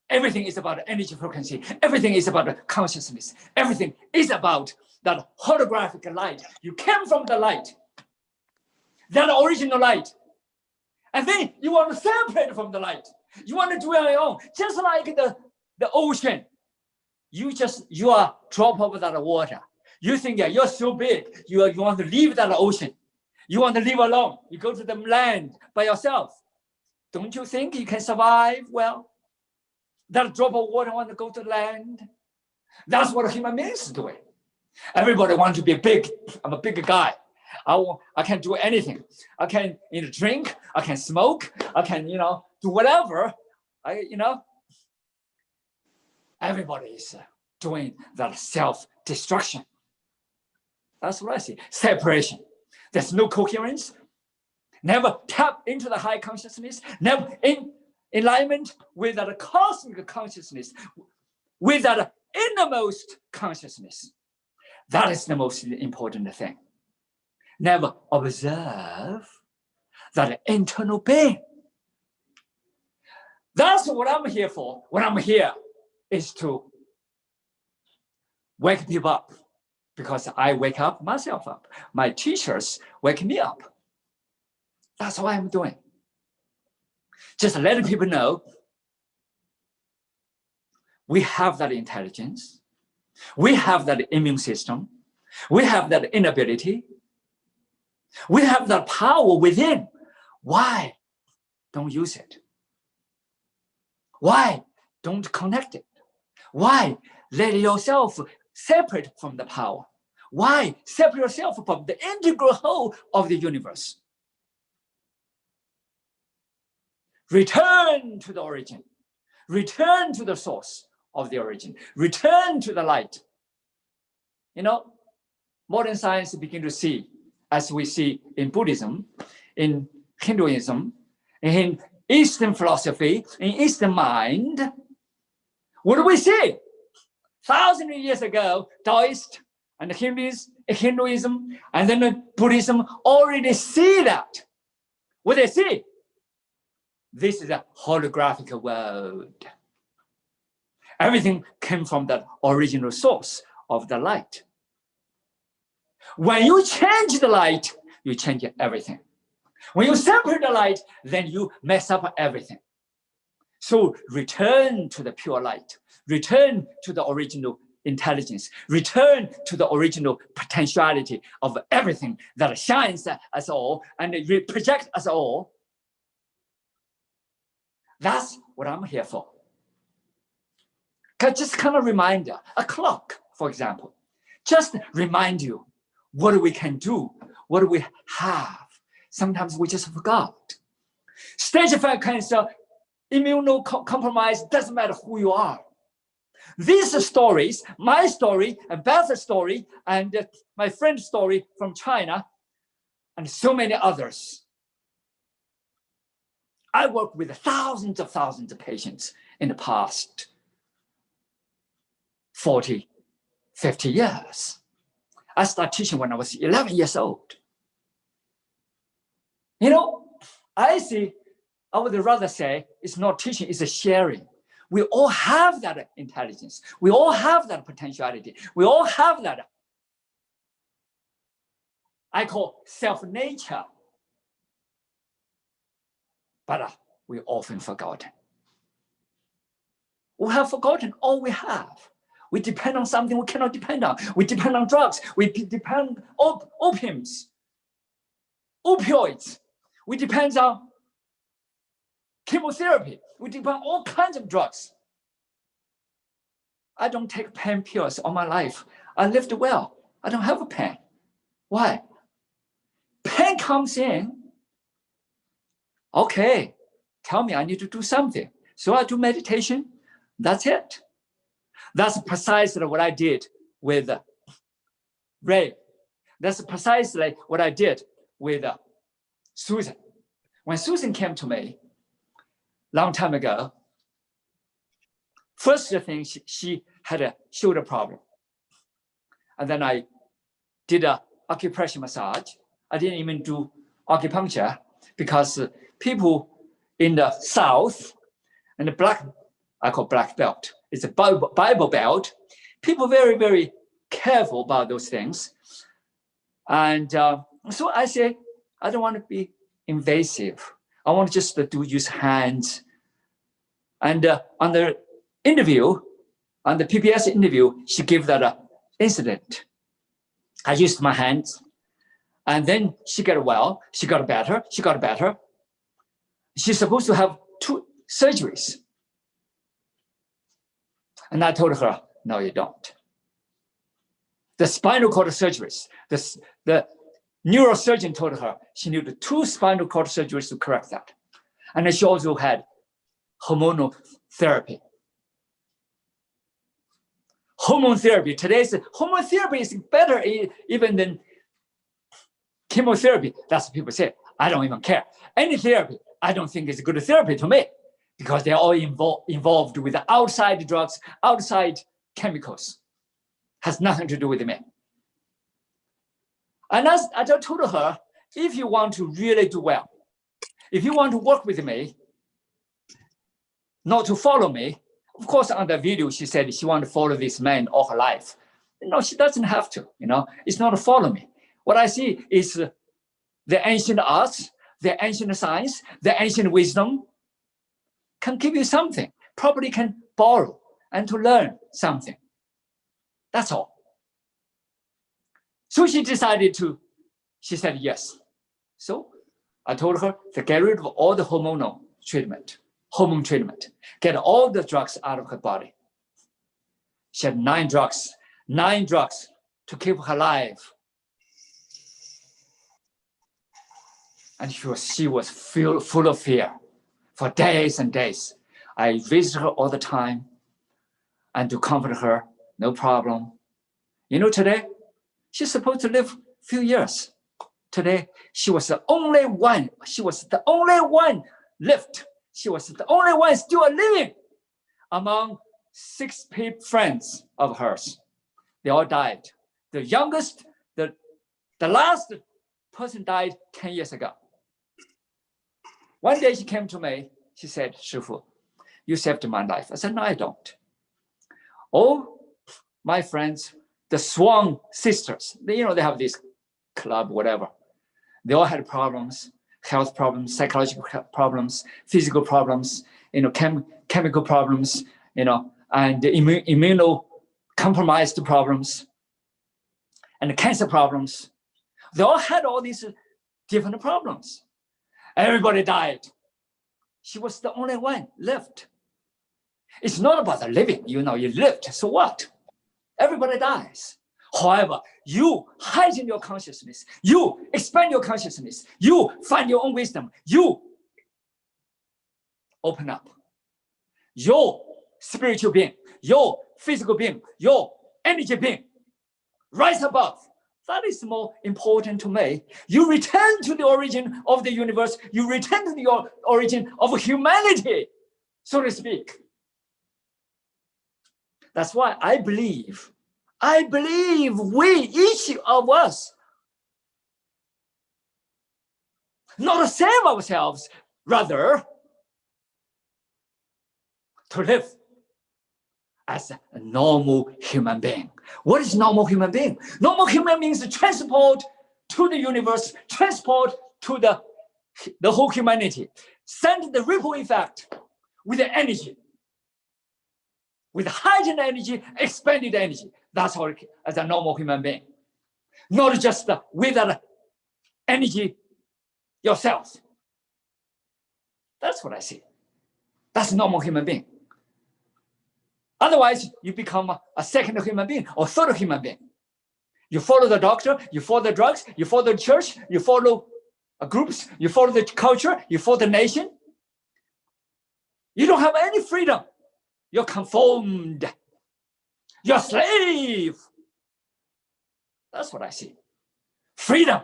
Everything is about energy frequency. Everything is about consciousness. Everything is about that holographic light. You came from the light, that original light. And then you want to separate from the light. You want to do it on your own. Just like the ocean. You are drop of that water. You think you're so big. You want to leave that ocean. You want to live alone. You go to the land by yourself. Don't you think you can survive well? That drop of water want to go to land. That's what human beings are doing. Everybody wants to be big. I'm a big guy. I can do anything. I can drink. I can smoke. I can do whatever. Everybody is doing that self-destruction. That's what I see. Separation. There's no coherence. Never tap into the high consciousness. Never in alignment with that cosmic consciousness, with that innermost consciousness. That is the most important thing. Never observe that internal being. That's what I'm here for. What I'm here is to wake people up, because I wake up myself up. My teachers wake me up. That's what I'm doing. Just letting people know we have that intelligence. We have that immune system. We have that inability. We have that power within. Why don't use it? Why don't connect it? Why let yourself separate from the power? Why separate yourself from the integral whole of the universe? Return to the origin. Return to the source of the origin. Return to the light. Modern science begin to see, as we see in Buddhism, in Hinduism, in Eastern philosophy, in Eastern mind. What do we see? Thousands of years ago, Taoist and Hinduism, and then Buddhism already see that. What they see? This is a holographic world. Everything came from that original source of the light. When you change the light, you change everything. When you separate the light, then you mess up everything. So return to the pure light. Return to the original intelligence. Return to the original potentiality of everything that shines us all and projects us all. That's what I'm here for. Just kind of reminder, a clock, for example, just remind you what we can do, what we have. Sometimes we just forgot. Stage 5 cancer, immunocompromised, doesn't matter who you are. These stories, my story, and Beth's story, and my friend's story from China, and so many others. I worked with thousands of patients in the past 40, 50 years. I started teaching when I was 11 years old. I would rather say it's not teaching, it's a sharing. We all have that intelligence. We all have that potentiality. We all have that, I call self-nature. But we often forgotten. We have forgotten all we have. We depend on something we cannot depend on. We depend on drugs. We depend on opiums, opioids. We depend on chemotherapy. We depend on all kinds of drugs. I don't take pain pills all my life. I lived well. I don't have a pain. Why? Pain comes in. Okay, tell me I need to do something. So I do meditation. That's it. That's precisely what I did with Ray. That's precisely what I did with Susan. When Susan came to me long time ago, first thing she had a shoulder problem. And then I did a acupressure massage. I didn't even do acupuncture because people in the South and the black I call black belt. It's a Bible belt. People very, very careful about those things. And so I say, I don't want to be invasive. I want just to use hands. And on the interview, on the PPS interview, she gave that incident. I used my hands. And then she got well. She got better. She got better. She's supposed to have 2 surgeries. And I told her, no, you don't. The spinal cord surgeries, the neurosurgeon told her she needed 2 spinal cord surgeries to correct that. And then she also had hormonal therapy. Hormone therapy, today's hormone therapy is better even than chemotherapy. That's what people say. I don't even care. Any therapy, I don't think is a good therapy to me because they're all involved with the outside drugs, outside chemicals. Has nothing to do with me. And as I told her, if you want to really do well, if you want to work with me, not to follow me, of course, on the video, she said she wants to follow this man all her life. No, she doesn't have to, it's not to follow me. What I see is the ancient arts, the ancient science, the ancient wisdom can give you something, probably can borrow and to learn something. That's all. So she decided she said yes. So I told her to get rid of all the hormone treatment, get all the drugs out of her body. She had 9 drugs to keep her alive. And she was full of fear for days and days. I visit her all the time and to comfort her, no problem. Today, she's supposed to live a few years. Today, she was the only one. She was the only one left. She was the only one still living among 6 friends of hers. They all died. The youngest, the last person died 10 years ago. One day she came to me. She said, Shifu, you saved my life. I said, no, I don't. All my friends, the Swan sisters, they have this club, whatever. They all had problems, health problems, psychological problems, physical problems, chemical problems, and immunocompromised problems, and cancer problems. They all had all these different problems. Everybody died. She was the only one left. It's not about the living, you lived, so what? Everybody dies. However, you heighten your consciousness, you expand your consciousness, you find your own wisdom, you open up. Your spiritual being, your physical being, your energy being, rise above. That is more important to me. You return to the origin of the universe. You return to the origin of humanity, so to speak. That's why I believe we, each of us, not save ourselves, rather to live as a normal human being. What is normal human being? Normal human beings transport to the universe, transport to the whole humanity, send the ripple effect with the energy, with heightened energy, expanded energy. That's how as a normal human being. Not just with that energy yourself. That's what I see. That's a normal human being. Otherwise, you become a second human being or third human being. You follow the doctor, you follow the drugs, you follow the church, you follow groups, you follow the culture, you follow the nation. You don't have any freedom. You're conformed. You're a slave. That's what I see. Freedom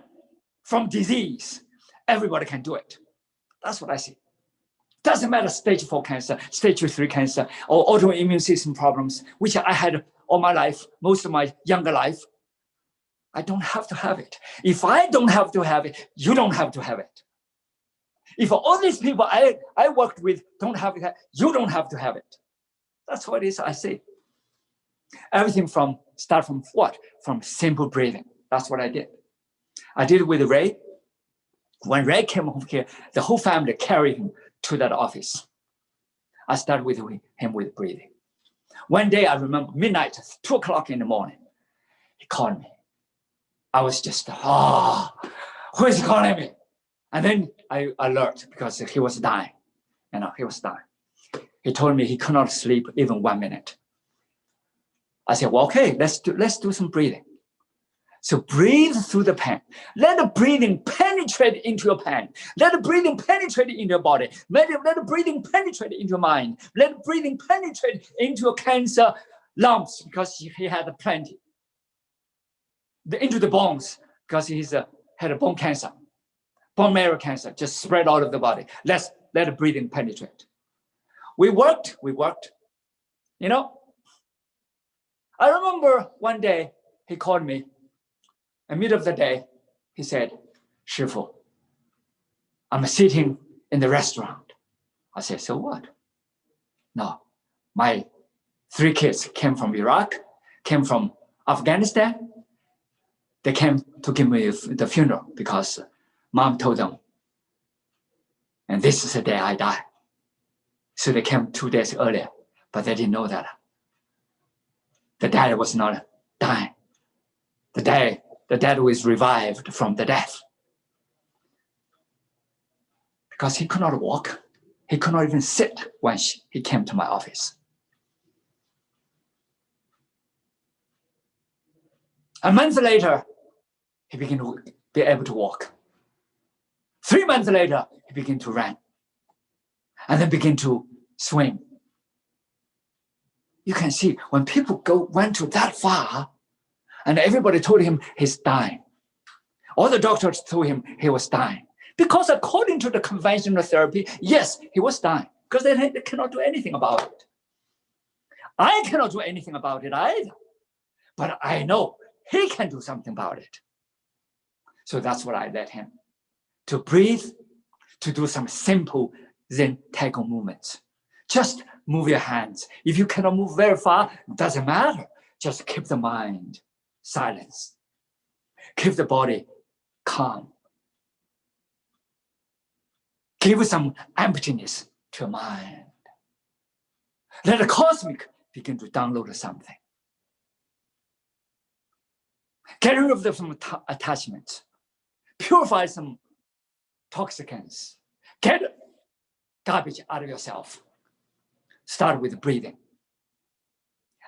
from disease. Everybody can do it. That's what I see. Doesn't matter stage 4 cancer, stage 3 cancer, or autoimmune system problems, which I had all my life, most of my younger life. I don't have to have it. If I don't have to have it, you don't have to have it. If all these people I worked with don't have it, you don't have to have it. That's what it is, I say. Everything start from what? From simple breathing. That's what I did. I did it with Ray. When Ray came home here, the whole family carried him to that office. I started with him with breathing. One day, I remember midnight, 2 o'clock in the morning, he called me. I was just, who is calling me? And then I alert because he was dying. He was dying. He told me he could not sleep even 1 minute. I said, well, okay, let's do some breathing. So breathe through the pain. Let the breathing penetrate into your pain. Let the breathing penetrate into your body. Let the breathing penetrate into your mind. Let the breathing penetrate into your cancer lumps because he had plenty. Into the bones because he had a bone cancer, bone marrow cancer, just spread all over the body. Let the breathing penetrate. We worked. You know, I remember one day he called me. In the middle of the day, he said, 师父, I'm sitting in the restaurant. I said, so what? No, my 3 kids came from Iraq, came from Afghanistan. They came to give me the funeral because mom told them, and this is the day I die. So they came 2 days earlier, but they didn't know that. The dad was not dying. The dad was revived from the death. Because he could not walk. He could not even sit when he came to my office. A month later, he began to be able to walk. 3 months later, he began to run. And then began to swim. You can see when people went to that far, and everybody told him he's dying. All the doctors told him he was dying. Because according to the conventional therapy, yes, he was dying. Because they cannot do anything about it. I cannot do anything about it either. But I know he can do something about it. So that's what I let him. To breathe, to do some simple Zen Taiko movements. Just move your hands. If you cannot move very far, it doesn't matter. Just keep the mind silence. Keep the body calm. Give some emptiness to your mind. Let the cosmic begin to download something. Get rid of some attachments. Purify some toxicants. Get garbage out of yourself. Start with breathing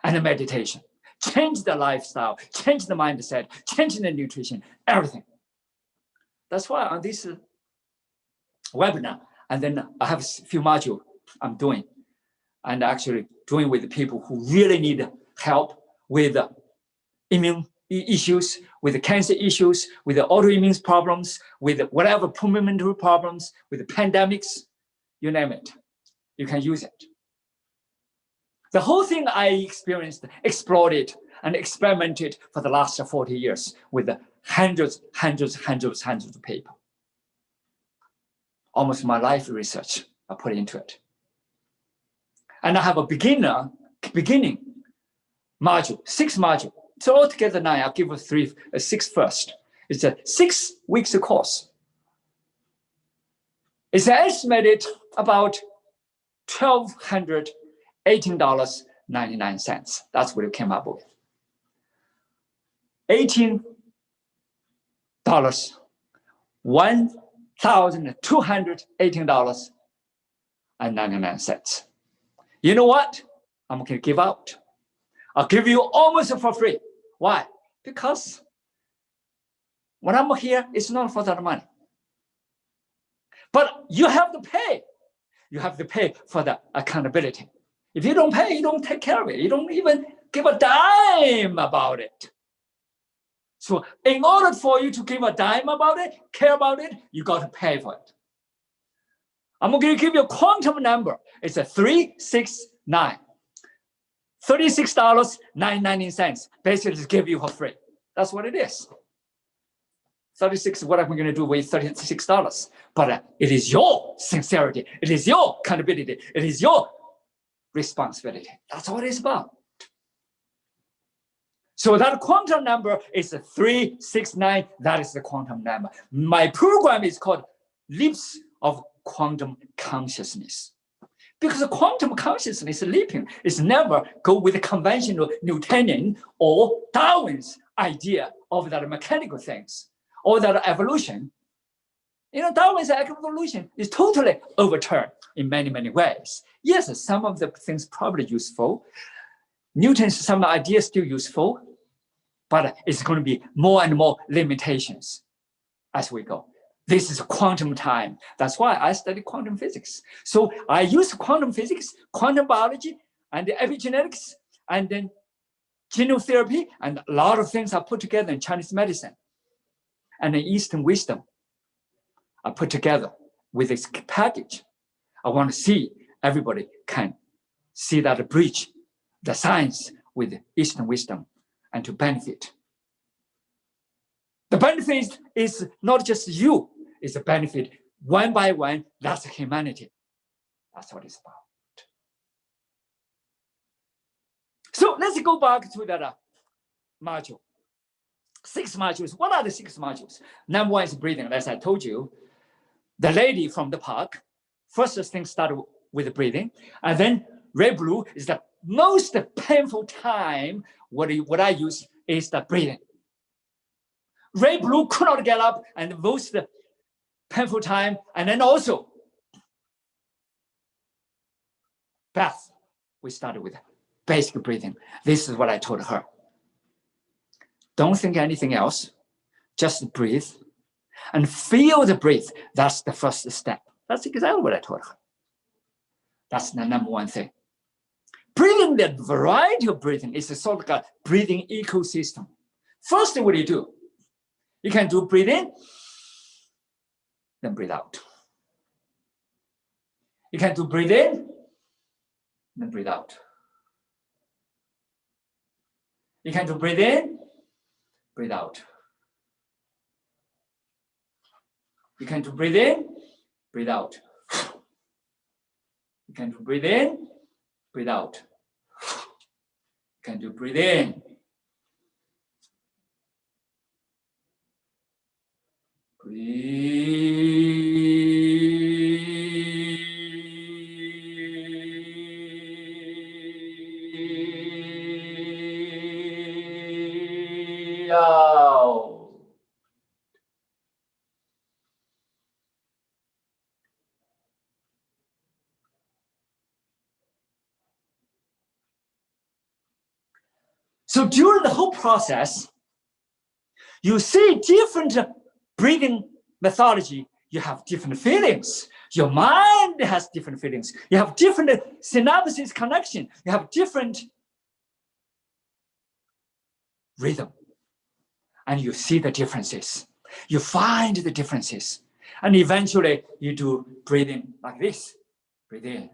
and the meditation. Change the lifestyle, change the mindset, change the nutrition, everything. That's why on this webinar, and then I have a few modules I'm doing, and actually doing with the people who really need help with immune issues, with the cancer issues, with the autoimmune problems, with whatever pulmonary problems, with the pandemics, you name it, you can use it. The whole thing I experienced, explored it, and experimented for the last 40 years with hundreds of people. Almost my life research I put into it. And I have a beginning module, 6 modules. So altogether 9, I'll give you 6 first. It's a 6 weeks course. It's estimated about $1,218.99. That's what it came up with. $18, $1,218.99. You know what? I'm going to give out. I'll give you almost for free. Why? Because when I'm here, it's not for that money. But you have to pay. You have to pay for the accountability. If you don't pay, you don't take care of it. You don't even give a dime about it. So in order for you to give a dime about it, care about it, you got to pay for it. I'm going to give you a quantum number. It's a 369. $36.99. Basically, to give you for free. That's what it is. 36 is what I'm going to do with $36. But it is your sincerity. It is your accountability. It is your responsibility. That's what it's about. So that quantum number is 369. That is the quantum number. My program is called Leaps of Quantum Consciousness. Because quantum consciousness leaping is never go with the conventional Newtonian or Darwin's idea of that mechanical things or that evolution. Darwin's evolution is totally overturned in many, many ways. Yes, some of the things probably useful. Newton's some ideas still useful, but it's going to be more and more limitations as we go. This is quantum time. That's why I study quantum physics. So I use quantum physics, quantum biology, and epigenetics, and then genome therapy, and a lot of things are put together in Chinese medicine. And then Eastern wisdom are put together with this package. I want to see everybody can see that bridge, the science with Eastern wisdom, and to benefit. The benefit is not just you, it's a benefit one by one, that's humanity. That's what it's about. So let's go back to that module. 6 modules. What are the 6 modules? Number 1 is breathing, as I told you. The lady from the park, first thing started with breathing, and then red blue is the most painful time. What I use is the breathing. Red blue could not get up, and the most painful time, and then also breath. We started with basic breathing. This is what I told her. Don't think anything else, just breathe and feel the breath. That's the first step. That's exactly what I told her. That's the number 1 thing. Breathing, the variety of breathing is a sort of a breathing ecosystem. First, what do? You can do breathe in, then breathe out. You can do breathe in, then breathe out. You can do breathe in, breathe out. You can do breathe in, breathe out. You can do breathe in, breathe out. You can do breathe in. Breathe out. So during the whole process, you see different breathing methodology. You have different feelings. Your mind has different feelings. You have different synapses connection. You have different rhythm. And you see the differences. You find the differences. And eventually you do breathing like this. Breathe in.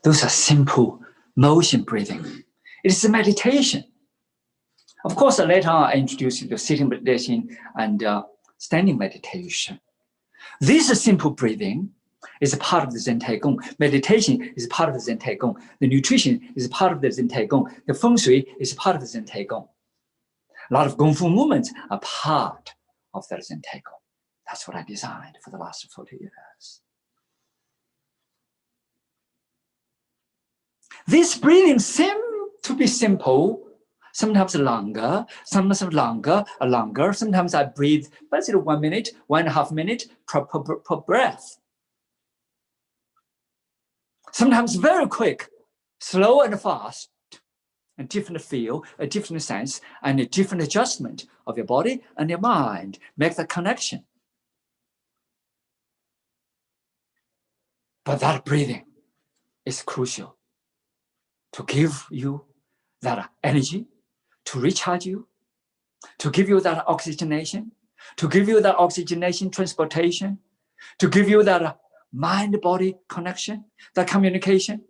Those are simple motion breathing. It is a meditation. Of course, later on, I introduced you to sitting meditation and standing meditation. This simple breathing is a part of the Zen Taigong. Meditation is a part of the Zen Taigong. The nutrition is a part of the Zen Taigong. The feng shui is a part of the Zen Taigong. A lot of Kung Fu movements are part of the Zen Taigong. That's what I designed for the last 40 years. This breathing seems to be simple, sometimes longer, sometimes longer. Sometimes I breathe, but 1 minute, 1.5 minutes per breath. Sometimes very quick, slow and fast, a different feel, a different sense, and a different adjustment of your body and your mind. Make the connection. But that breathing is crucial to give you that energy, to recharge you, to give you that oxygenation, transportation, to give you that mind-body connection, that communication,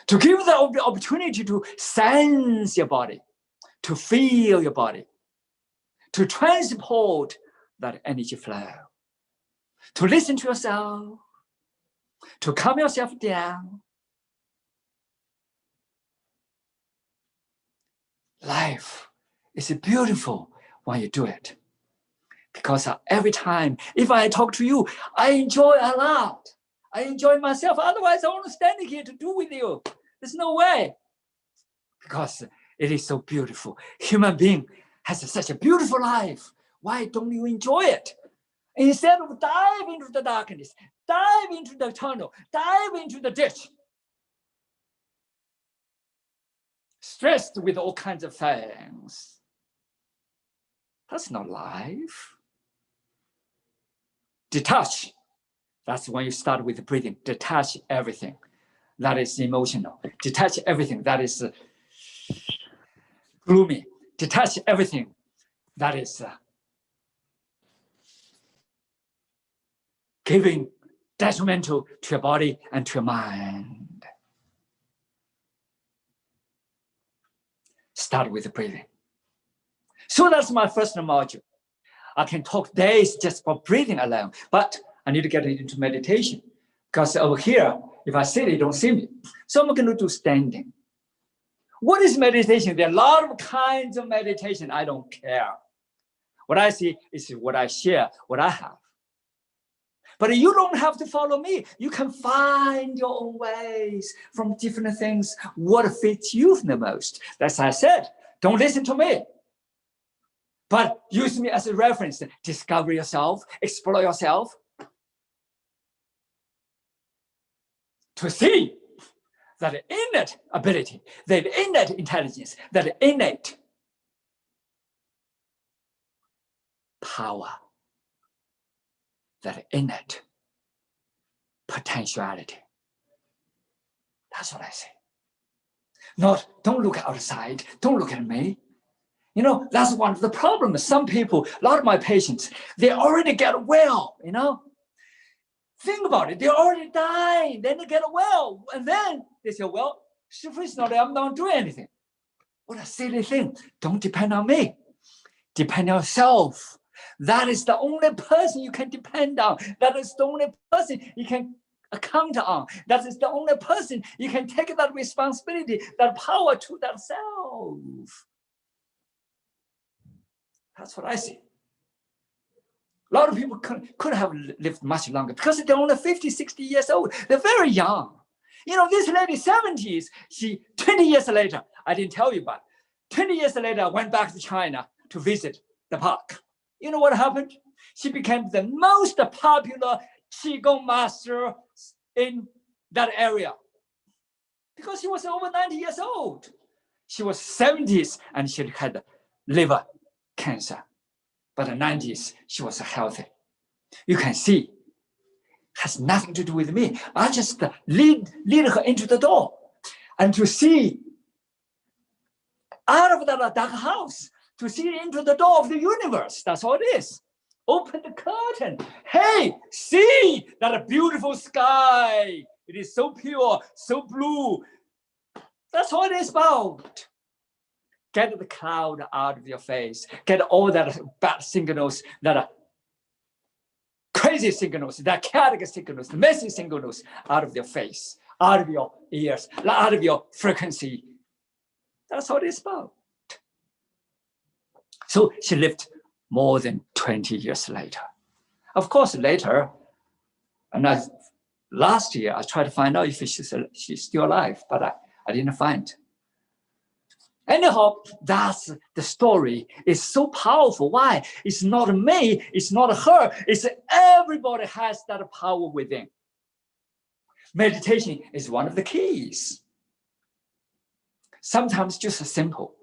to give you the opportunity to sense your body, to feel your body, to transport that energy flow, to listen to yourself, to calm yourself down. Life is beautiful when you do it. Because every time, if I talk to you, I enjoy a lot. I enjoy myself. Otherwise, I won't stand here to do with you. There's no way. Because it is so beautiful. Human being has such a beautiful life. Why don't you enjoy it? Instead of dive into the darkness, dive into the tunnel, dive into the ditch, stressed with all kinds of things. That's not life. Detach. That's when you start with breathing. Detach everything that is emotional. Detach everything that is gloomy. Detach everything that is giving detrimental to your body and to your mind. Start with breathing. So that's my first module. I can talk days just for breathing alone, but I need to get into meditation because over here, if I sit, you don't see me. So I'm going to do standing. What is meditation? There are a lot of kinds of meditation. I don't care. What I see is what I share, what I have. But you don't have to follow me. You can find your own ways from different things, what fits you the most. That's what I said. Don't listen to me. But use me as a reference. Discover yourself, explore yourself. To see that innate ability, that innate intelligence, that innate power, that innate potentiality. That's what I say. Not, don't look outside, don't look at me. You know, that's one of the problems. Some people, a lot of my patients, they already get well, you know. Think about it, they already died, then they get well. And then they say, well, Shifu is not there, I'm not doing anything. What a silly thing. Don't depend on me. Depend on yourself. That is the only person you can depend on. That is the only person you can count on. That is the only person you can take that responsibility, that power to that self. That's what I see. A lot of people could have lived much longer because they're only 50, 60 years old. They're very young. You know, this lady, 70s, 20 years later, I didn't tell you about, 20 years later, I went back to China to visit the park. You know what happened? She became the most popular Qigong master in that area because she was over 90 years old. She was 70s and she had liver cancer. But in the 90s, she was healthy. You can see, has nothing to do with me. I just lead her into the door and to see out of that dark house, to see into the door of the universe. That's all it is. Open the curtain. Hey, see that beautiful sky. It is so pure, so blue. That's what it is about. Get the cloud out of your face. Get all that bad signals, that crazy signals, that chaotic signals, the messy signals out of your face, out of your ears, out of your frequency. That's what it's about. So she lived more than 20 years later. Of course, later, and last year, I tried to find out if she's still alive, but I didn't find. Anyhow, that's the story. It's so powerful. Why? It's not me, it's not her, it's everybody has that power within. Meditation is one of the keys. Sometimes just simple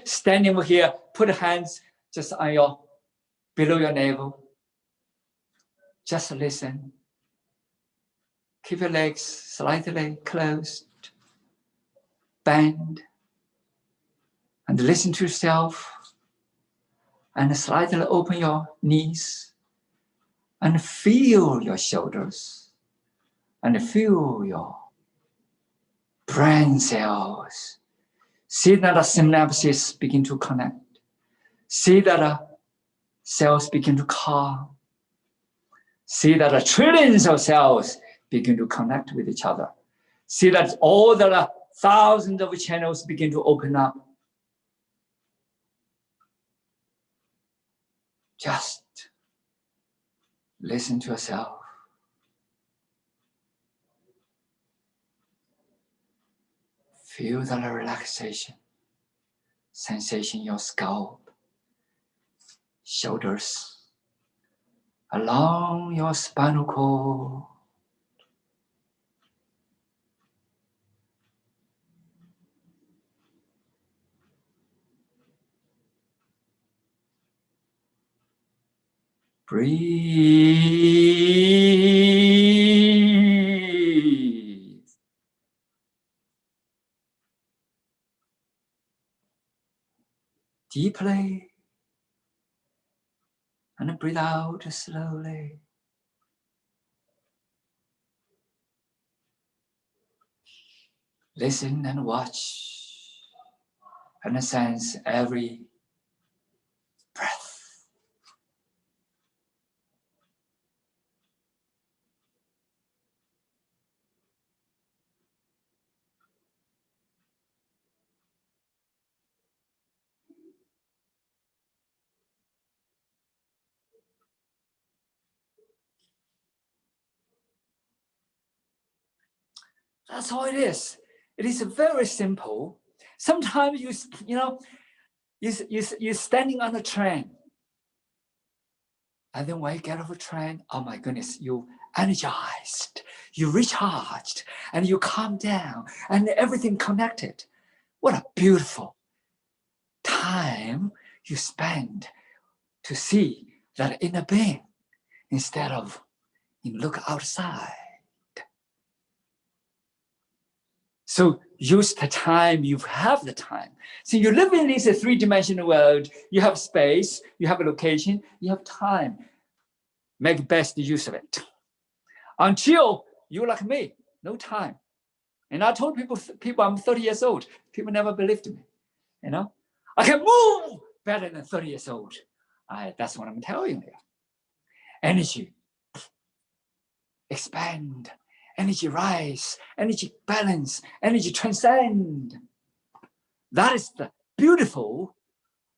standing over here, put hands just on below your navel. Just listen. Keep your legs slightly closed. Bend. And listen to yourself. And slightly open your knees. And feel your shoulders. And feel your brain cells. See that the synapses begin to connect. See that cells begin to calm. See that the trillions of cells begin to connect with each other. See that all the thousands of channels begin to open up. Just listen to yourself. Feel the relaxation, sensation in your scalp, shoulders, along your spinal cord. Breathe. Deeply. And breathe out slowly. Listen and watch. And sense every breath. That's all it is. It is very simple. Sometimes you're standing on a train. And then when you get off a train, oh my goodness, you energized, you recharged, and you calm down, and everything connected. What a beautiful time you spend to see that inner being instead of you look outside. So use the time, you have the time. So you live in this three-dimensional world, you have space, you have a location, you have time. Make best use of it. Until you're like me, no time. And I told people I'm 30 years old. People never believed me. I can move better than 30 years old. That's what I'm telling you. Energy, expand. Energy rise, energy balance, energy transcend. That is the beautiful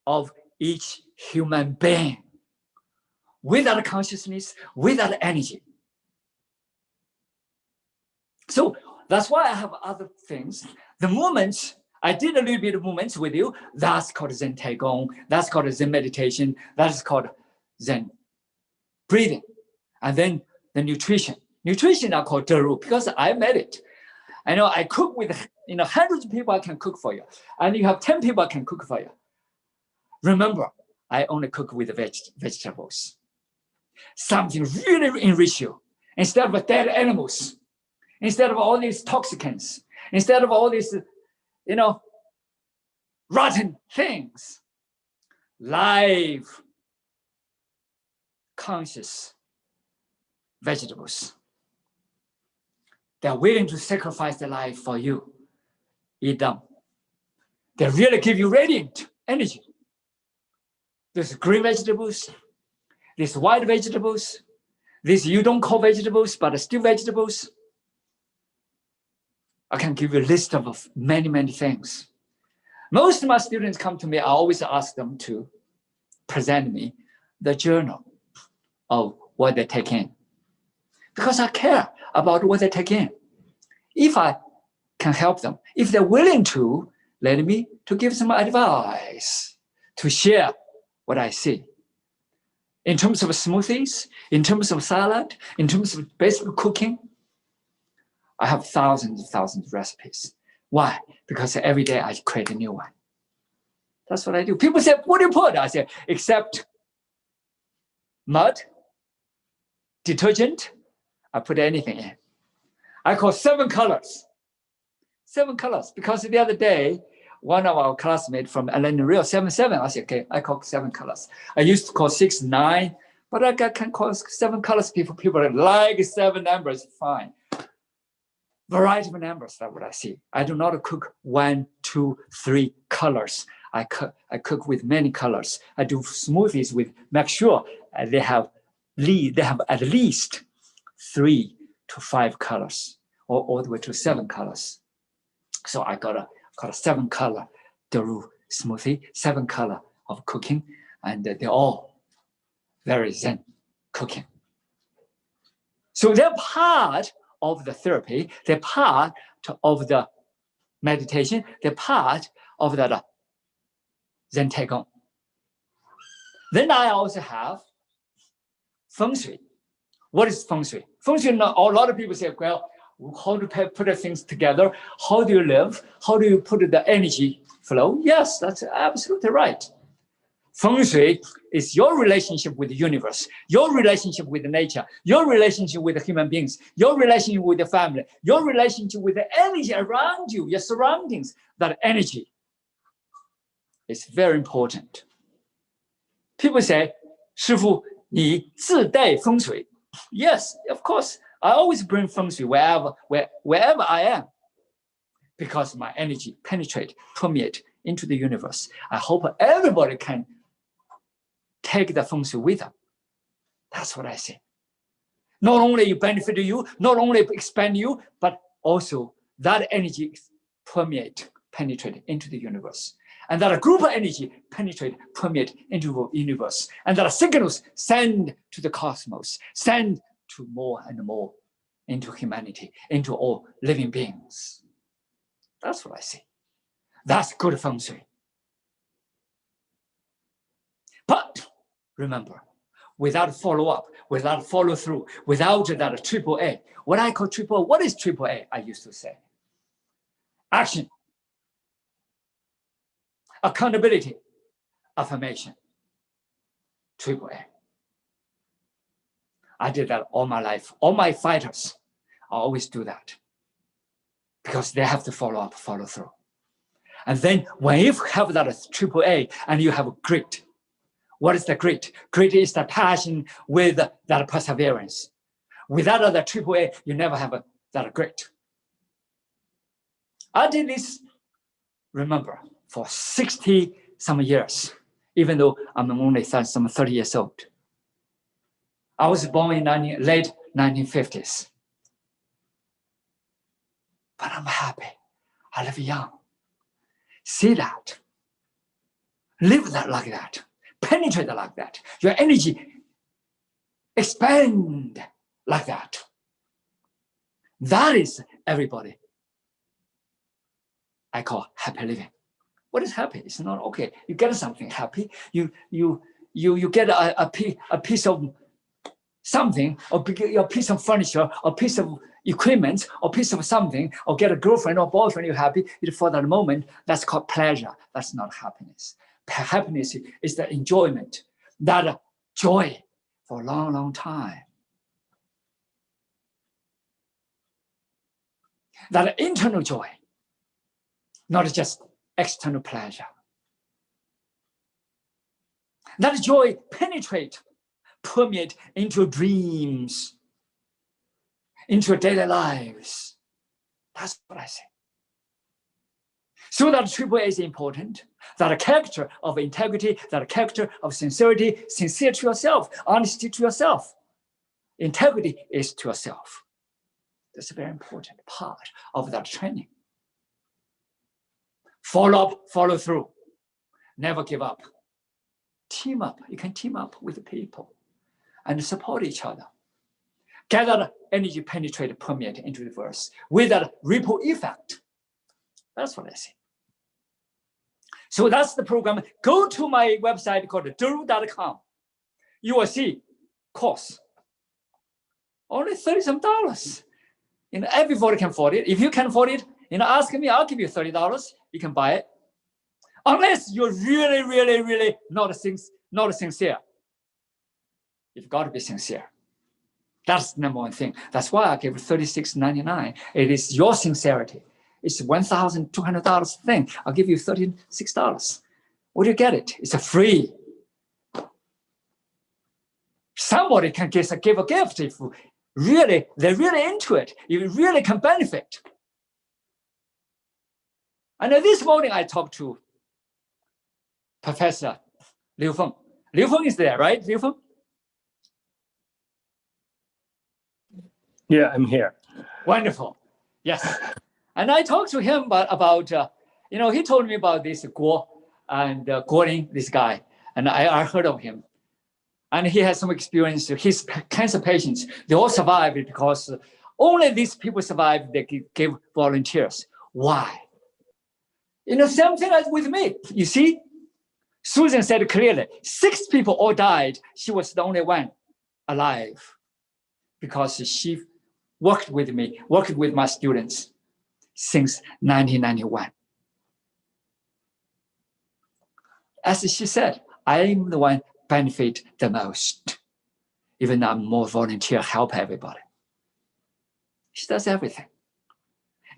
of each human being. Without consciousness, without energy. So that's why I have other things. The movements, I did a little bit of movements with you. That's called Zen Taigong. That's called Zen meditation. That is called Zen breathing. And then the nutrition. Nutrition I call Deru because I made it. I know I cook with hundreds of people I can cook for you. And you have 10 people I can cook for you. Remember, I only cook with vegetables. Something really enrich you. Instead of dead animals. Instead of all these toxicants. Instead of all these, rotten things. Live, conscious vegetables. They're willing to sacrifice their life for you. Eat them. They really give you radiant energy. There's green vegetables, these white vegetables, these you don't call vegetables, but still vegetables. I can give you a list of many, many things. Most of my students come to me, I always ask them to present me the journal of what they take in. Because I care about what they take in. If I can help them, if they're willing to, let me to give some advice, to share what I see. In terms of smoothies, in terms of salad, in terms of basic cooking, I have thousands and thousands of recipes. Why? Because every day I create a new one. That's what I do. People say, what do you put? I say, except mud, detergent, I put anything in. I call 7 colors. 7 colors. Because the other day, one of our classmates from Atlanta Real 7. I said, okay, I call 7 colors. I used to call 6, 9, but I can call 7 colors. People like 7 numbers, fine. Variety of numbers, that's what I see. I do not cook 1, 2, 3 colors. I cook with many colors. I do smoothies with, make sure they have at least 3 to 5 colors, or all the way to 7 colors. So I got a 7 color Deru smoothie, 7 color of cooking, and they're all very Zen cooking. So they're part of the therapy, they're part of the meditation, they're part of the Zen Taikong. Then I also have Feng Shui. What is Feng Shui? Feng Shui, a lot of people say, well, how to put things together? How do you live? How do you put the energy flow? Yes, that's absolutely right. Feng Shui is your relationship with the universe, your relationship with nature, your relationship with the human beings, your relationship with the family, your relationship with the energy around you, your surroundings. That energy is very important. People say, 师父, 你自带风水. Yes, of course. I always bring feng shui wherever I am, because my energy permeate into the universe. I hope everybody can take the feng shui with them. That's what I say. Not only benefit you, not only expand you, but also that energy penetrate into the universe. And that a group of energy permeate into the universe. And that signals send to the cosmos, send to more and more into humanity, into all living beings. That's what I see. That's good feng shui. But remember, without follow-up, without follow-through, without that AAA, what I call AAA, what is AAA? I used to say. Action, accountability, affirmation, AAA. I did that all my life. All my fighters, I always do that, because they have to follow up, follow through. And then when you have that AAA and you have grit, what is the grit? Grit is the passion with that perseverance. Without the AAA, you never have that grit. I did this, remember, for 60 some years, even though I'm only some 30 years old. I was born in late 1950s. But I'm happy. I live young. See that. Live that like that. Penetrate like that. Your energy expand like that. That is everybody I call happy living. What is happy? It's not okay. You get something happy. You get a piece of something, or a piece of furniture, or piece of equipment, or piece of something, or get a girlfriend or boyfriend, you're happy for that moment. That's called pleasure. That's not happiness. Happiness is the enjoyment, that joy for a long, long time. That internal joy, not just external pleasure. That joy permeate into dreams, into daily lives. That's what I say. So that triple A is important. That character of integrity, that character of sincerity, sincere to yourself, honesty to yourself. Integrity is to yourself. That's a very important part of that training. Follow up, follow through. Never give up. Team up. You can team up with the people and support each other. Get that energy penetrate, permeate into the verse with that ripple effect. That's what I see. So that's the program. Go to my website called Deru.com. You will see course. Only $30 some. Everybody can afford it. If you can afford it, ask me, I'll give you $30. You can buy it. Unless you're really, really, really not sincere. You've got to be sincere. That's the number one thing. That's why I gave $36.99. It is your sincerity. It's $1,200 thing. I'll give you $36. Where do you get it? It's a free. Somebody can give a gift if really they're really into it. You really can benefit. And this morning I talked to Professor Liu Feng. Liu Feng is there, right? Liu Feng? Yeah, I'm here. Wonderful. Yes. And I talked to him about he told me about this Guo and Guoling, this guy. And I heard of him. And he has some experience. His cancer patients, they all survived because only these people survived, they gave volunteers. Why? Same thing as with me. You see, Susan said clearly, 6 people all died. She was the only one alive because she worked with me, worked with my students since 1991. As she said, I'm the one benefit the most. Even I'm more volunteer, help everybody. She does everything.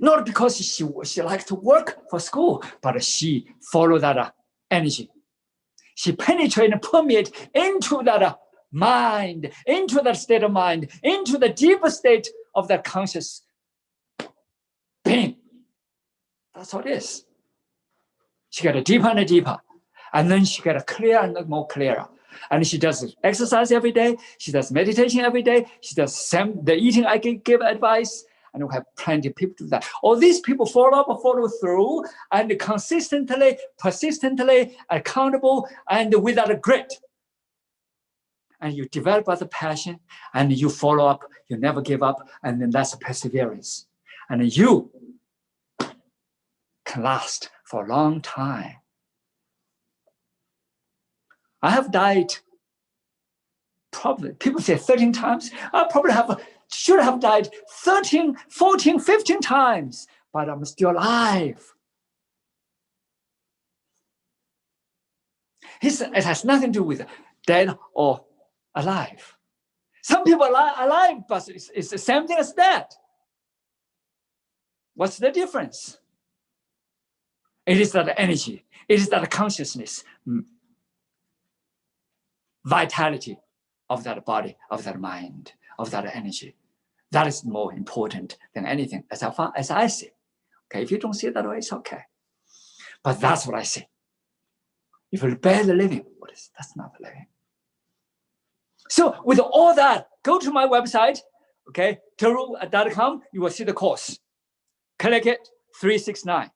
Not because she likes to work for school, but she follow that energy. She penetrate and permeate into that mind, into that state of mind, into the deeper state of that conscious being. That's what it is. She got deeper and deeper. And then she got clearer and more clearer. And she does exercise every day. She does meditation every day. She does the eating. I can give advice. And we have plenty of people do that. All these people follow up, follow through, and consistently, persistently, accountable, and without a grit. And you develop the passion, and you follow up. You never give up, and then that's perseverance. And you can last for a long time. I have died probably, people say 13 times. I probably should have died 13, 14, 15 times, but I'm still alive. It has nothing to do with dead or alive. Some people are alive, but it's the same thing as dead. What's the difference? It is that energy. It is that consciousness, vitality of that body, of that mind, of that energy. That is more important than anything, as far as I see. Okay, if you don't see it that way, it's okay. But that's what I see. If you bear the living, that's not the living. So with all that, go to my website, okay, Deru.com, you will see the course. Click it, 369.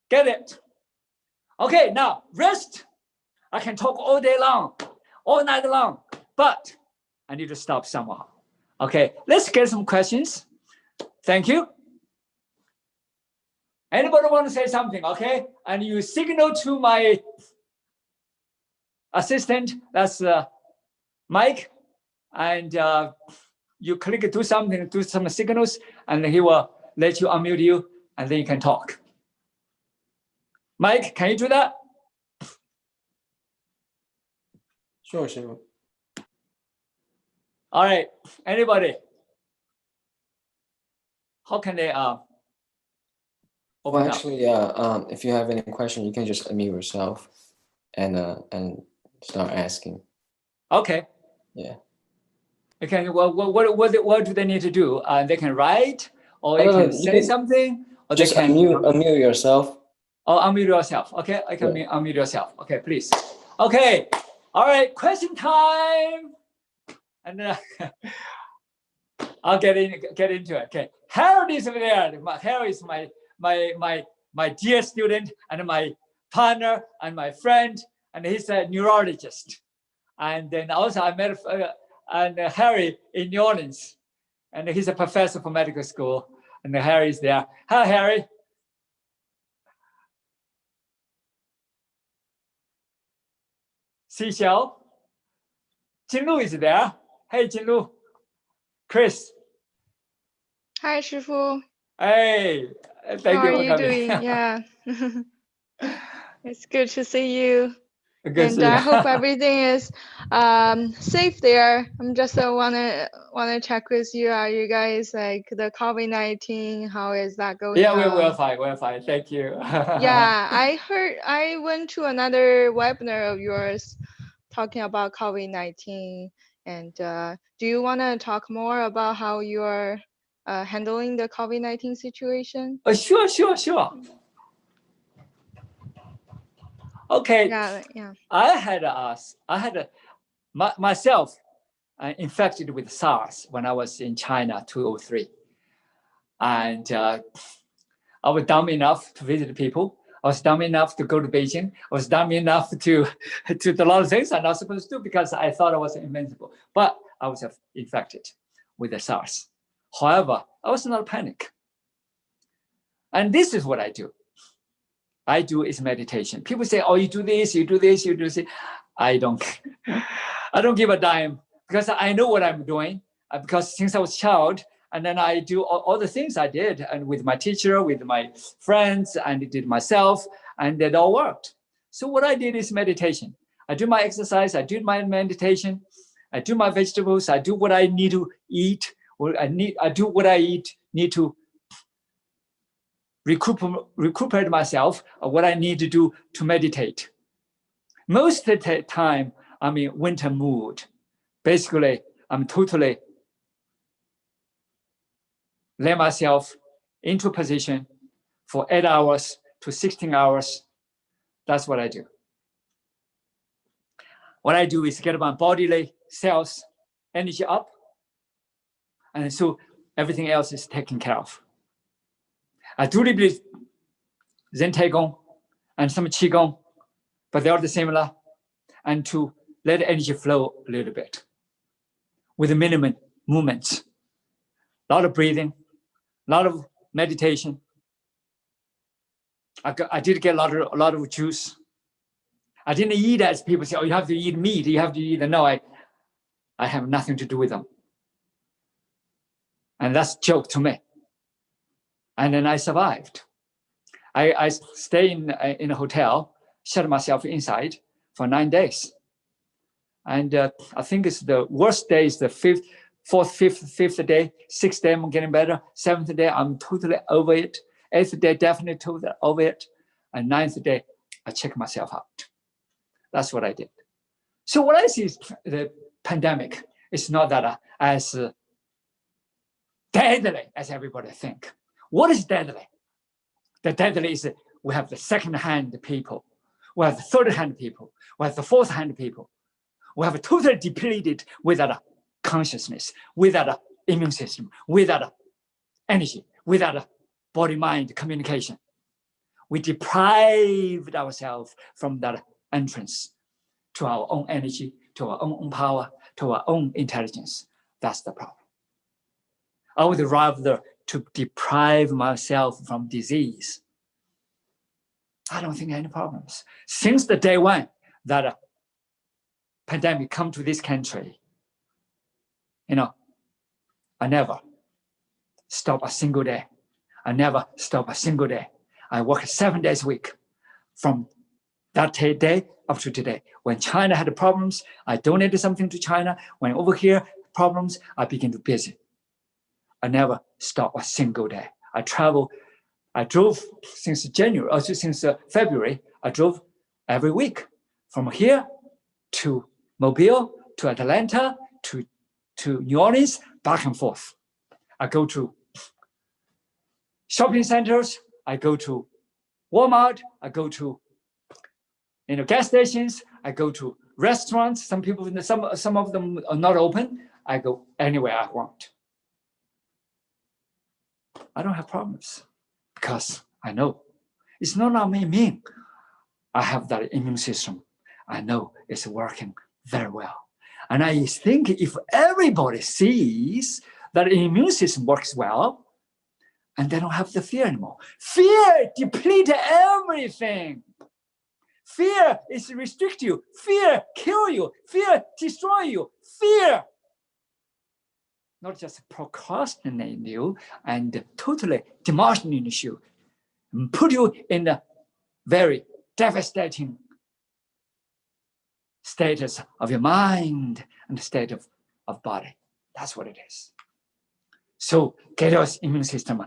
Get it. Okay, now rest. I can talk all day long, all night long, but I need to stop somehow. Okay, let's get some questions. Thank you. Anybody want to say something, okay? And you signal to my assistant, that's Mike, and you click do something, do some signals, and he will let you unmute you, and then you can talk. Mike, can you do that? Sure. All right, anybody? How can they open Well, actually, yeah. If you have any question, you can just unmute yourself and start asking. Okay. Yeah. Okay. Well, what do they need to do? They can write, or they can say something, Or they Just can unmute yourself. Oh, unmute yourself. Okay, I can unmute yourself. Okay, please. Okay, all right. Question time, and I'll get into it. Okay, Harold is there. Harold is my dear student and my partner and my friend, and he's a neurologist. And then also I met Harry in New Orleans, and he's a professor for medical school. And Harry is there. Hi, Harry. Seashell. Jinlu is there. Hey, Jinlu. Chris. Hi, 师傅. Hey, thank How are you for you coming. doing? Yeah. It's good to see you. Good And to see you. I hope everything is safe there. I'm just wanna check with you. Are you guys like the COVID-19? How is that going? Yeah, we're fine. We're fine. Thank you. Yeah, I went to another webinar of yours talking about COVID-19. And do you want to talk more about how you're handling the COVID-19 situation? Sure. Okay. Yeah. I had myself infected with SARS when I was in China 2003, and I was dumb enough to visit people. I was dumb enough to go to Beijing. I was dumb enough to do a lot of things I'm not supposed to do because I thought I was invincible. But I was infected with the SARS. However, I was not panic. And this is what I do. I do is meditation. People say, "Oh, you do this, you do this, you do this." I don't give a dime because I know what I'm doing. Because since I was a child, and then I do all the things I did, and with my teacher, with my friends, and it did myself, and it all worked. So what I did is meditation. I do my exercise, I do my meditation, I do my vegetables, I do what I need to eat, I do what I need to recuperate myself, or what I need to do to meditate. Most of the time, I'm in winter mood. Basically, I'm totally lay myself into position for 8 hours to 16 hours. That's what I do. What I do is get my bodily cells energy up, and so everything else is taken care of. I do a little bit Zen Taigong and some Qigong, but they're all the similar, and to let the energy flow a little bit with a minimum movements. A lot of breathing, a lot of meditation. I did get a lot of juice. I didn't eat as people say, "Oh, you have to eat meat, you have to eat." No, I have nothing to do with them. And that's a joke to me. And then I survived. I stayed in a hotel, shut myself inside for 9 days. And I think it's the worst day is the fifth day, 6th day I'm getting better, 7th day I'm totally over it, 8th day definitely totally over it, and 9th day I check myself out. That's what I did. So what I see is the pandemic is not that as deadly as everybody think. What is deadly? The deadly is we have the second-hand people, we have the third-hand people, we have the fourth-hand people. We have totally depleted without consciousness, without immune system, without energy, without body-mind communication. We deprived ourselves from that entrance to our own energy, to our own power, to our own intelligence. That's the problem. I would rather to deprive myself from disease. I don't think any problems. Since the day one that pandemic come to this country, I never stop a single day. I never stop a single day. I work 7 days a week from that day up to today. When China had problems, I donated something to China. When over here problems, I begin to busy. I never stop a single day. I drove since January, or since February, I drove every week from here to Mobile, to Atlanta, to New Orleans, back and forth. I go to shopping centers, I go to Walmart, I go to gas stations, I go to restaurants. Some people, some of them are not open. I go anywhere I want. I don't have problems because I know it's not me. I have that immune system. I know it's working very well. And I think if everybody sees that the immune system works well, and they don't have the fear anymore. Fear depletes everything. Fear is restrict you. Fear kill you. Fear destroy you. Fear not just procrastinate you and totally demolish you, and put you in a very devastating status of your mind and the state of body. That's what it is. So get your immune system.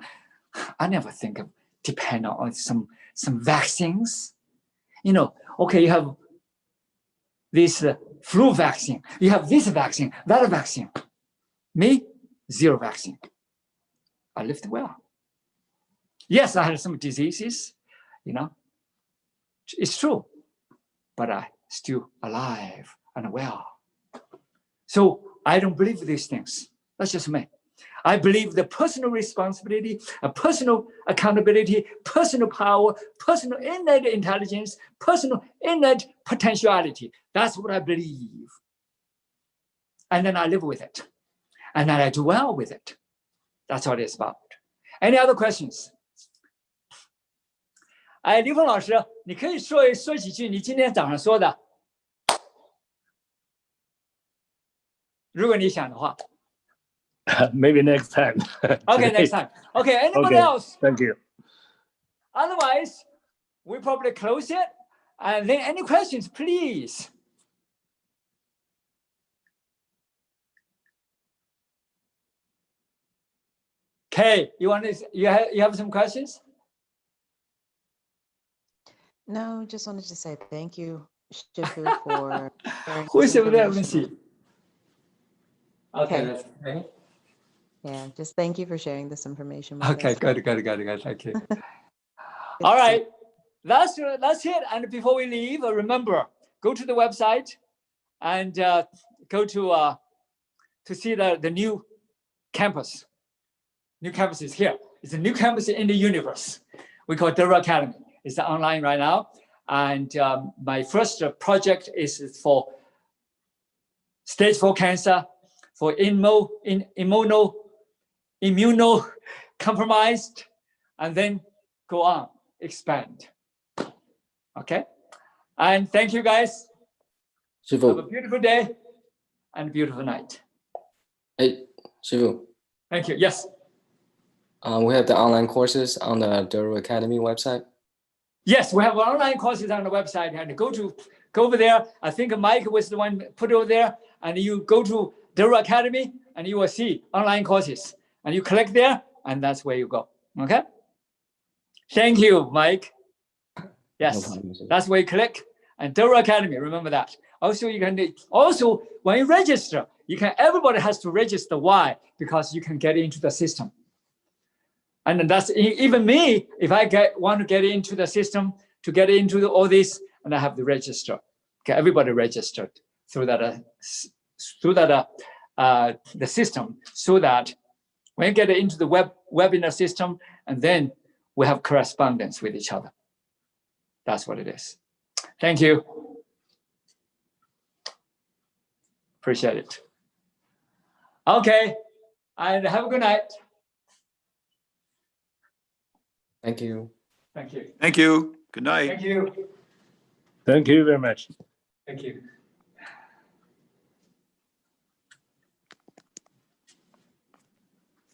I never think of depend on some vaccines. Okay, you have this flu vaccine, you have this vaccine, that vaccine. Me, 0 vaccine. I lived well. Yes, I had some diseases, it's true, but I still alive and well. So I don't believe these things. That's just me. I believe the personal responsibility, a personal accountability, personal power, personal innate intelligence, personal innate potentiality. That's what I believe. And then I live with it. And then I do well with it. That's what it's about. Any other questions? 李峰老师，你可以说几句你今天早上说的，如果你想的话。Maybe next time. Okay, next time. Okay, anybody else? Thank you. Otherwise, we probably close it. And then any questions, please. Okay, you have some questions? No, just wanted to say thank you, Shifu, for sharing Who's this over there? Let me information. see. Okay, Okay. that's okay. Yeah, just thank you for sharing this information with Okay, us. good. Thank you. Good All to see right, that's it. And before we leave, remember, go to the website and go to see the new campus. New campus is here. It's a new campus in the universe. We call it Deru Academy. It's online right now. And my first project is for stage 4 cancer, for immunocompromised, and then go on, expand. Okay? And thank you guys. Have a 师傅， beautiful day and a beautiful night. 哎，师傅， Thank you. Yes. we have the online courses on the Deru Academy website. Yes, we have online courses on the website, and go over there. I think Mike was the one put over there, and you go to Deru Academy and you will see online courses, and you click there, and that's where you go. Okay. Thank you, Mike. No Yes, problem, sir. that's where you click, and Deru Academy. Remember that. Also, when you register, everybody has to register. Why? Because you can get into the system. And that's even me, if I want to get into the system, to get into all this, and I have to register. Okay, everybody registered through the system, so that when you get into the webinar system, and then we have correspondence with each other. That's what it is. Thank you. Appreciate it. Okay, and have a good night. Thank you. Thank you. Thank you. Good night. Thank you. Thank you very much. Thank you.